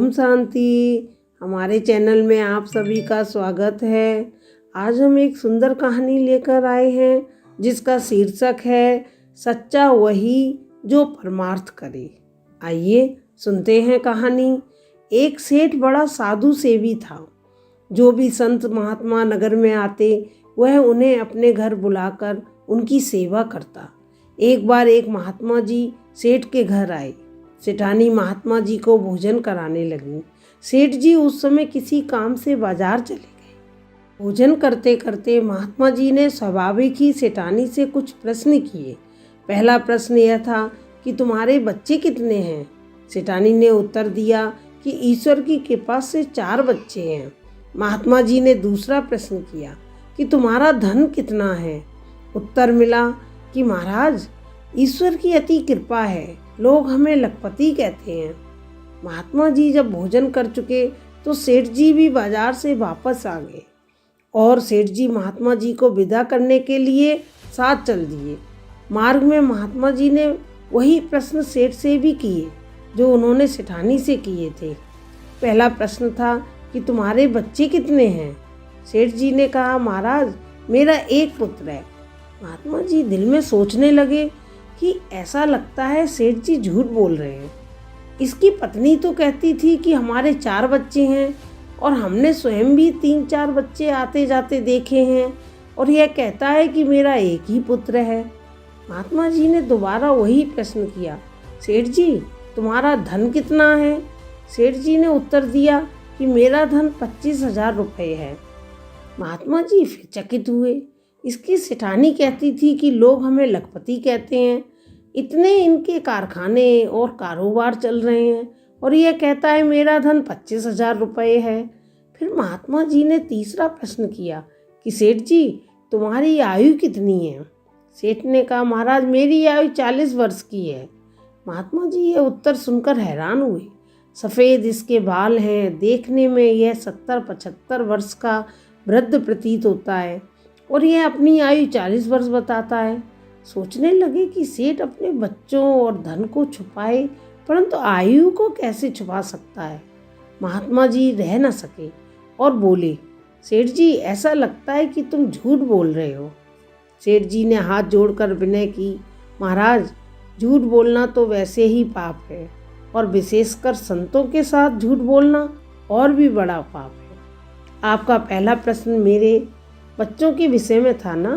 ओम शांति। हमारे चैनल में आप सभी का स्वागत है। आज हम एक सुंदर कहानी लेकर आए हैं जिसका शीर्षक है सच्चा वही जो परमार्थ करे। आइए सुनते हैं कहानी। एक सेठ बड़ा साधु सेवी था। जो भी संत महात्मा नगर में आते वह उन्हें अपने घर बुलाकर उनकी सेवा करता। एक बार एक महात्मा जी सेठ के घर आए। सेठानी महात्मा जी को भोजन कराने लगी। सेठ जी उस समय किसी काम से बाजार चले गए। भोजन करते करते महात्मा जी ने स्वाभाविक ही सेठानी से कुछ प्रश्न किए। पहला प्रश्न यह था कि तुम्हारे बच्चे कितने हैं। सेठानी ने उत्तर दिया कि ईश्वर की कृपा से 4 बच्चे हैं। महात्मा जी ने दूसरा प्रश्न किया कि तुम्हारा धन कितना है। उत्तर मिला कि महाराज ईश्वर की अति कृपा है, लोग हमें लखपति कहते हैं। महात्मा जी जब भोजन कर चुके तो सेठ जी भी बाजार से वापस आ गए और सेठ जी महात्मा जी को विदा करने के लिए साथ चल दिए। मार्ग में महात्मा जी ने वही प्रश्न सेठ से भी किए जो उन्होंने सेठानी से किए थे। पहला प्रश्न था कि तुम्हारे बच्चे कितने हैं। सेठ जी ने कहा महाराज मेरा एक पुत्र है। महात्मा जी दिल में सोचने लगे कि ऐसा लगता है सेठ जी झूठ बोल रहे हैं। इसकी पत्नी तो कहती थी कि हमारे 4 बच्चे हैं और हमने स्वयं भी 3-4 बच्चे आते जाते देखे हैं और यह कहता है कि मेरा एक ही पुत्र है। महात्मा जी ने दोबारा वही प्रश्न किया, सेठ जी तुम्हारा धन कितना है। सेठ जी ने उत्तर दिया कि मेरा धन 25,000 रुपये है। महात्मा जी फिर चकित हुए। इसकी सेठानी कहती थी कि लोग हमें लखपति कहते हैं, इतने इनके कारखाने और कारोबार चल रहे हैं और यह कहता है मेरा धन 25,000 रुपये है। फिर महात्मा जी ने तीसरा प्रश्न किया कि सेठ जी तुम्हारी आयु कितनी है। सेठ ने कहा महाराज मेरी आयु 40 वर्ष की है। महात्मा जी यह उत्तर सुनकर हैरान हुए। सफ़ेद इसके बाल हैं, देखने में यह 70-75 वर्ष का वृद्ध प्रतीत होता है और यह अपनी आयु 40 वर्ष बताता है। सोचने लगे कि सेठ अपने बच्चों और धन को छुपाए परंतु आयु को कैसे छुपा सकता है। महात्मा जी रह न सके और बोले, सेठ जी ऐसा लगता है कि तुम झूठ बोल रहे हो। सेठ जी ने हाथ जोड़कर विनय की, महाराज झूठ बोलना तो वैसे ही पाप है और विशेषकर संतों के साथ झूठ बोलना और भी बड़ा पाप है। आपका पहला प्रश्न मेरे बच्चों के विषय में था ना।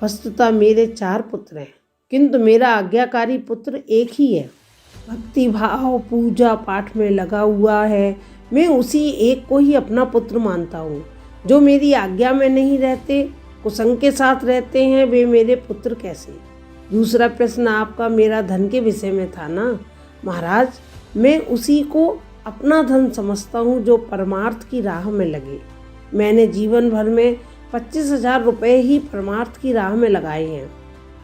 वस्तुतः मेरे 4 पुत्र हैं किंतु मेरा आज्ञाकारी पुत्र एक ही है। भक्ति भाव पूजा पाठ में लगा हुआ है। मैं उसी एक को ही अपना पुत्र मानता हूँ। जो मेरी आज्ञा में नहीं रहते, कुसंग के साथ रहते हैं, वे मेरे पुत्र कैसे। दूसरा प्रश्न आपका मेरा धन के विषय में था ना। महाराज मैं उसी को अपना धन समझता हूँ जो परमार्थ की राह में लगे। मैंने जीवन भर में 25,000 रुपये ही परमार्थ की राह में लगाए हैं।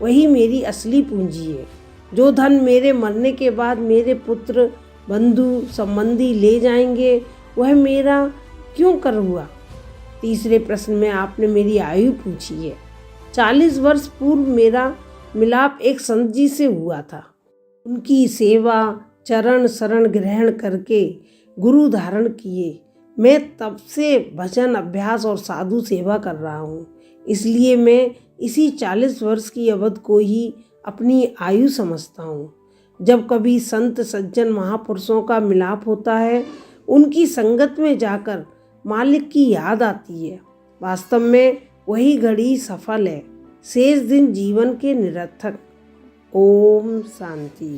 वही मेरी असली पूंजी है। जो धन मेरे मरने के बाद मेरे पुत्र बंधु संबंधी ले जाएंगे वह मेरा क्यों कर हुआ। तीसरे प्रश्न में आपने मेरी आयु पूछी है। 40 वर्ष पूर्व मेरा मिलाप एक संत जी से हुआ था। उनकी सेवा चरण शरण ग्रहण करके गुरु धारण किए मैं तब से भजन अभ्यास और साधु सेवा कर रहा हूँ। इसलिए मैं इसी 40 वर्ष की अवधि को ही अपनी आयु समझता हूँ। जब कभी संत सज्जन महापुरुषों का मिलाप होता है, उनकी संगत में जाकर मालिक की याद आती है। वास्तव में वही घड़ी सफल है, शेष दिन जीवन के निरर्थक। ओम शांति।